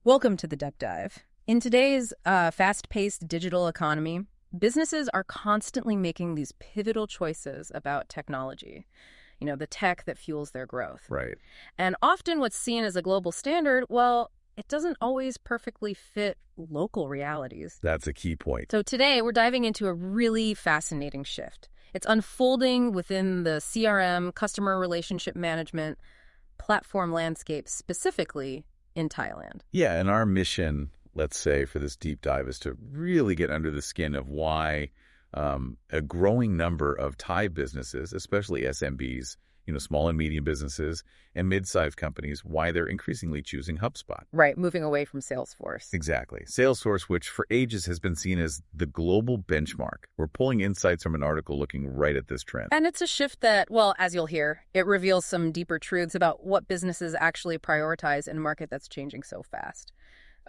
Welcome to the Deep Dive. In today's fast-paced digital economy, businesses are constantly making these pivotal choices about technology, the tech that fuels their growth. Right. And often what's seen as a global standard, well, it doesn't always perfectly fit local realities. That's a key point. So today we're diving into a really fascinating shift. It's unfolding within the CRM, customer relationship management, platform landscape, specifically in Thailand. Yeah, and our mission, let's say, for this deep dive is to really get under the skin of why a growing number of Thai businesses, especially SMBs, small and medium businesses and mid-sized companies, why they're increasingly choosing HubSpot. Right, moving away from Salesforce. Exactly. Salesforce, which for ages has been seen as the global benchmark. We're pulling insights from an article looking right at this trend. And it's a shift that, well, as you'll hear, it reveals some deeper truths about what businesses actually prioritize in a market that's changing so fast.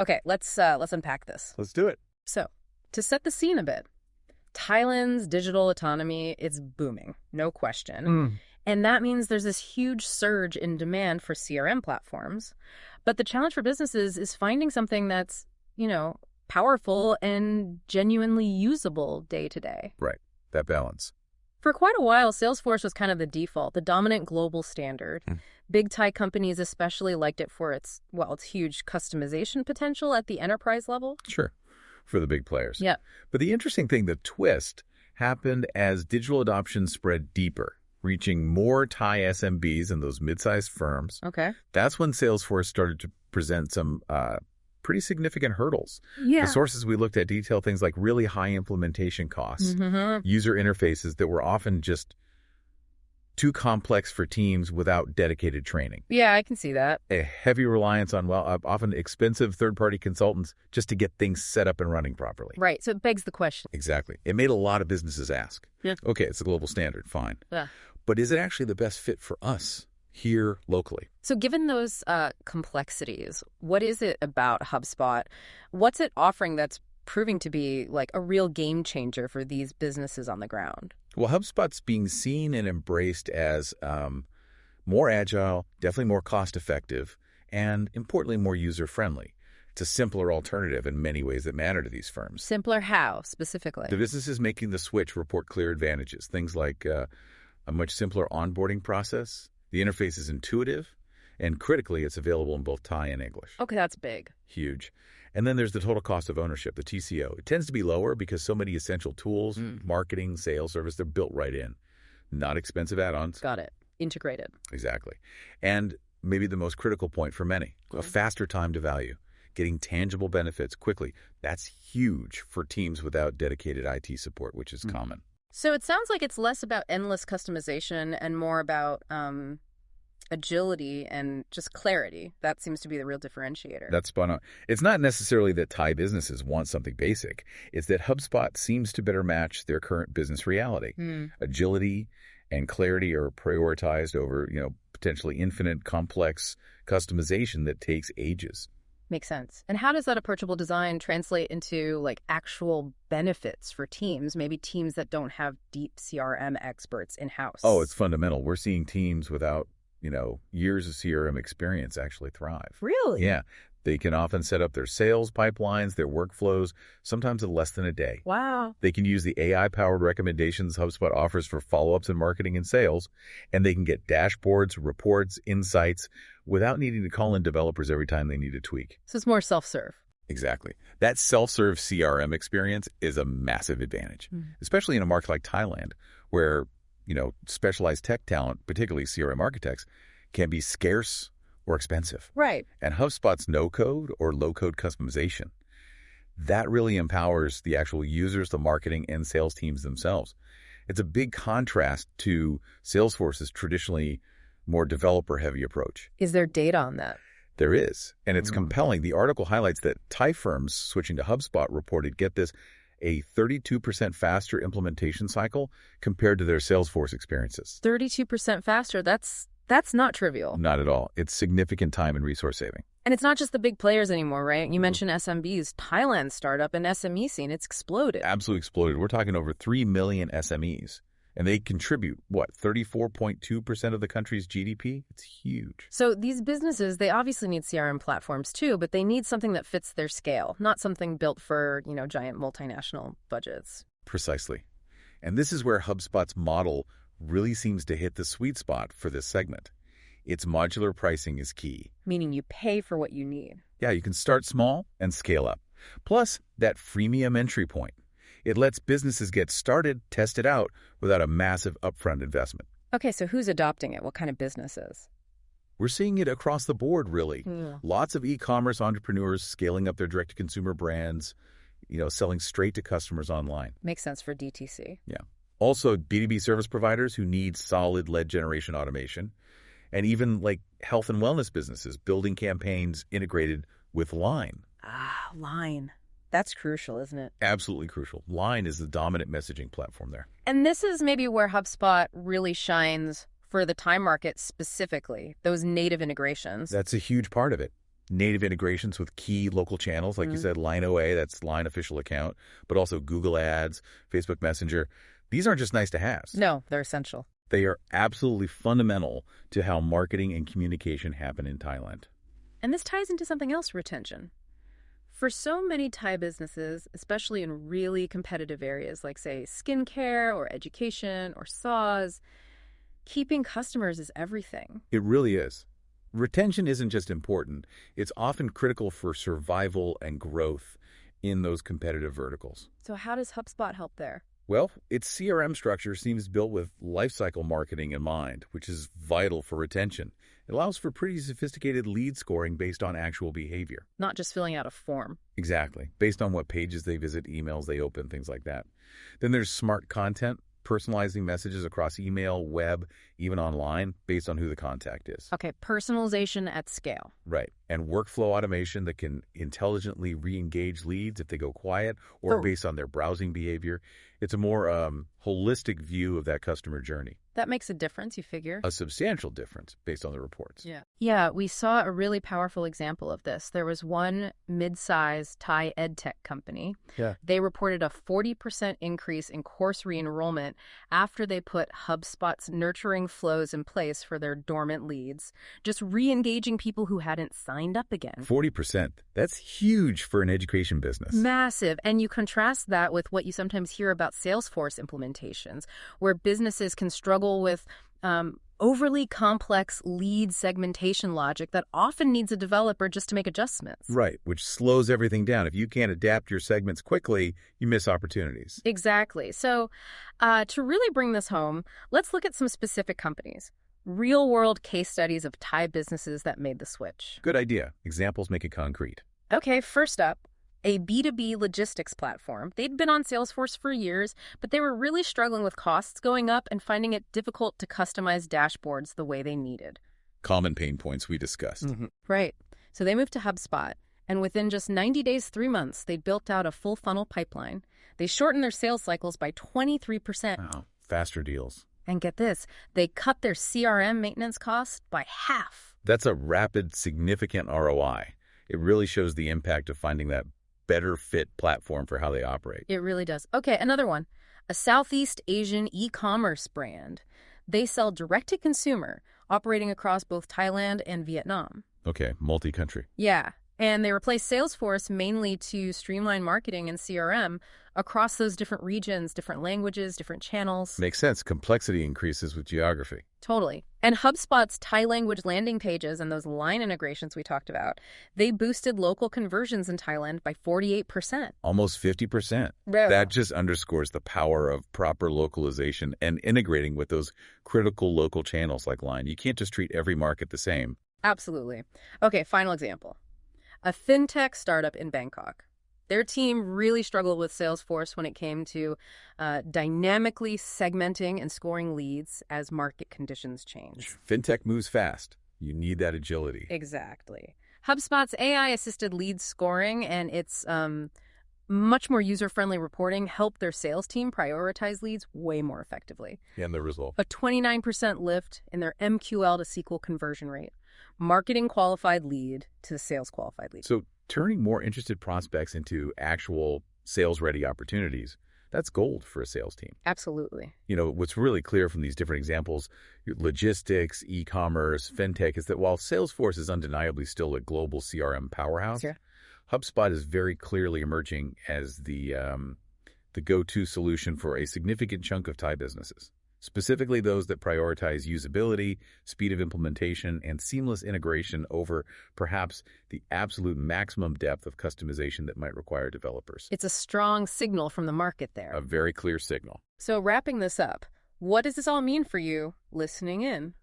Okay, let's unpack this. Let's do it. So, to set the scene a bit, Thailand's digital economy is booming, no question. And that means there's this huge surge in demand for CRM platforms. But the challenge for businesses is finding something that's, powerful and genuinely usable day to day. Right. That balance. For quite a while, Salesforce was kind of the default, the dominant global standard. Big Thai companies especially liked it for its huge customization potential at the enterprise level. Sure. For the big players. Yeah. But the interesting thing, the twist, happened as digital adoption spread deeper, reaching more Thai SMBs and those mid-sized firms. Okay. That's when Salesforce started to present some pretty significant hurdles. Yeah. The sources we looked at detail things like really high implementation costs, user interfaces that were often just too complex for teams without dedicated training. Yeah, I can see that. A heavy reliance on, often expensive third-party consultants just to get things set up and running properly. Right. So it begs the question. Exactly. It made a lot of businesses ask, okay, it's a global standard, fine. Yeah. But is it actually the best fit for us here locally? So given those complexities, what is it about HubSpot? What's it offering that's proving to be like a real game changer for these businesses on the ground? Well, HubSpot's being seen and embraced as more agile, definitely more cost-effective, and importantly, more user-friendly. It's a simpler alternative in many ways that matter to these firms. Simpler how, specifically? The businesses making the switch report clear advantages, things like a much simpler onboarding process. The interface is intuitive, and critically, it's available in both Thai and English. Okay, that's big. Huge. And then there's the total cost of ownership, the TCO. It tends to be lower because so many essential tools, marketing, sales, service, they're built right in. Not expensive add-ons. Got it. Integrated. Exactly. And maybe the most critical point for many, a faster time to value. Getting tangible benefits quickly. That's huge for teams without dedicated IT support, which is common. So it sounds like it's less about endless customization and more about agility and just clarity. That seems to be the real differentiator. That's spot on. It's not necessarily that Thai businesses want something basic. It's that HubSpot seems to better match their current business reality. Agility and clarity are prioritized over, potentially infinite complex customization that takes ages. Makes sense. And how does that approachable design translate into actual benefits for teams, maybe teams that don't have deep CRM experts in-house? Oh, it's fundamental. We're seeing teams without years of CRM experience actually thrive. Really? Yeah. They can often set up their sales pipelines, their workflows, sometimes in less than a day. Wow. They can use the AI-powered recommendations HubSpot offers for follow-ups in marketing and sales, and they can get dashboards, reports, insights without needing to call in developers every time they need a tweak. So it's more self-serve. Exactly. That self-serve CRM experience is a massive advantage, especially in a market like Thailand, where specialized tech talent, particularly CRM architects, can be scarce or expensive. Right. And HubSpot's no-code or low-code customization, that really empowers the actual users, the marketing, and sales teams themselves. It's a big contrast to Salesforce's traditionally more developer-heavy approach. Is there data on that? There is, and it's compelling. The article highlights that Thai firms switching to HubSpot reported, get this, a 32% faster implementation cycle compared to their Salesforce experiences. 32% faster, that's not trivial. Not at all. It's significant time and resource saving. And it's not just the big players anymore, right? You mentioned SMBs. Thailand's startup and SME scene, it's exploded. Absolutely exploded. We're talking over 3 million SMEs. And they contribute, what, 34.2% of the country's GDP? It's huge. So these businesses, they obviously need CRM platforms too, but they need something that fits their scale, not something built for, giant multinational budgets. Precisely. And this is where HubSpot's model really seems to hit the sweet spot for this segment. Its modular pricing is key. Meaning you pay for what you need. Yeah, you can start small and scale up. Plus, that freemium entry point. It lets businesses get started, test it out, without a massive upfront investment. Okay, so who's adopting it? What kind of businesses? We're seeing it across the board, really. Yeah. Lots of e-commerce entrepreneurs scaling up their direct-to-consumer brands, selling straight to customers online. Makes sense for DTC. Yeah. Also, B2B service providers who need solid lead generation automation, and even like health and wellness businesses building campaigns integrated with Line. Ah, Line. That's crucial, isn't it? Absolutely crucial. Line is the dominant messaging platform there. And this is maybe where HubSpot really shines for the Thai market specifically, those native integrations. That's a huge part of it. Native integrations with key local channels, like you said, Line OA, that's Line official account, but also Google Ads, Facebook Messenger. These aren't just nice to haves. No, they're essential. They are absolutely fundamental to how marketing and communication happen in Thailand. And this ties into something else, retention. For so many Thai businesses, especially in really competitive areas like, say, skincare or education or SaaS, keeping customers is everything. It really is. Retention isn't just important. It's often critical for survival and growth in those competitive verticals. So how does HubSpot help there? Well, its CRM structure seems built with lifecycle marketing in mind, which is vital for retention. It allows for pretty sophisticated lead scoring based on actual behavior. Not just filling out a form. Exactly. Based on what pages they visit, emails they open, things like that. Then there's smart content, personalizing messages across email, web, even online, based on who the contact is. Okay, personalization at scale. Right. And workflow automation that can intelligently re-engage leads if they go quiet or based on their browsing behavior. It's a more holistic view of that customer journey. That makes a difference, you figure. A substantial difference based on the reports. Yeah, we saw a really powerful example of this. There was one mid-sized Thai edtech company. Yeah. They reported a 40% increase in course re-enrollment after they put HubSpot's nurturing flows in place for their dormant leads, just re-engaging people who hadn't signed up again. 40%. That's huge for an education business. Massive. And you contrast that with what you sometimes hear about Salesforce implementations, where businesses can struggle with overly complex lead segmentation logic that often needs a developer just to make adjustments. Right, which slows everything down. If you can't adapt your segments quickly, you miss opportunities. Exactly. So to really bring this home, let's look at some specific companies. Real-world case studies of Thai businesses that made the switch. Good idea. Examples make it concrete. Okay, first up, a B2B logistics platform. They'd been on Salesforce for years, but they were really struggling with costs going up and finding it difficult to customize dashboards the way they needed. Common pain points we discussed. Right. So they moved to HubSpot, and within just 90 days, 3 months, they built out a full funnel pipeline. They shortened their sales cycles by 23%. Wow, faster deals. And get this, they cut their CRM maintenance costs by half. That's a rapid, significant ROI. It really shows the impact of finding that better fit platform for how they operate. It really does. Okay, another one. A Southeast Asian e-commerce brand. They sell direct-to-consumer, operating across both Thailand and Vietnam. Okay, multi-country. Yeah, and they replaced Salesforce mainly to streamline marketing and CRM across those different regions, different languages, different channels. Makes sense. Complexity increases with geography. Totally. And HubSpot's Thai language landing pages and those line integrations we talked about, they boosted local conversions in Thailand by 48%. Almost 50%. Bro. That just underscores the power of proper localization and integrating with those critical local channels like Line. You can't just treat every market the same. Absolutely. Okay, final example. A fintech startup in Bangkok. Their team really struggled with Salesforce when it came to dynamically segmenting and scoring leads as market conditions change. Fintech moves fast. You need that agility. Exactly. HubSpot's AI-assisted lead scoring and its much more user-friendly reporting helped their sales team prioritize leads way more effectively. And the result? A 29% lift in their MQL to SQL conversion rate. Marketing qualified lead to sales qualified lead. So turning more interested prospects into actual sales-ready opportunities, That's gold for a sales team. Absolutely. What's really clear from these different examples, logistics, e-commerce, fintech, is that while Salesforce is undeniably still a global CRM powerhouse, Sure. HubSpot is very clearly emerging as the go-to solution for a significant chunk of Thai businesses, specifically those that prioritize usability, speed of implementation, and seamless integration over perhaps the absolute maximum depth of customization that might require developers. It's a strong signal from the market there. A very clear signal. So wrapping this up, what does this all mean for you listening in?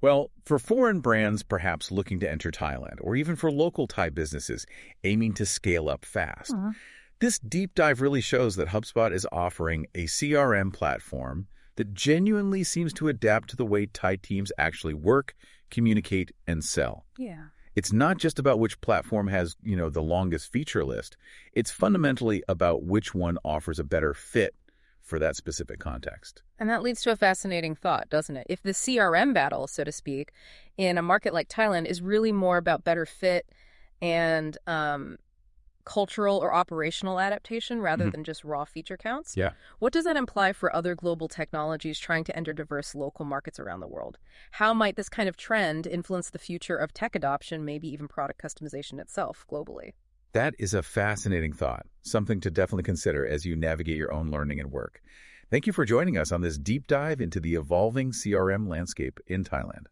Well, for foreign brands perhaps looking to enter Thailand, or even for local Thai businesses aiming to scale up fast, this deep dive really shows that HubSpot is offering a CRM platform that genuinely seems to adapt to the way Thai teams actually work, communicate, and sell. Yeah. It's not just about which platform has, the longest feature list. It's fundamentally about which one offers a better fit for that specific context. And that leads to a fascinating thought, doesn't it? If the CRM battle, so to speak, in a market like Thailand is really more about better fit and cultural or operational adaptation rather than just raw feature counts. Yeah. What does that imply for other global technologies trying to enter diverse local markets around the world? How might this kind of trend influence the future of tech adoption, maybe even product customization itself globally? That is a fascinating thought, something to definitely consider as you navigate your own learning and work. Thank you for joining us on this deep dive into the evolving CRM landscape in Thailand.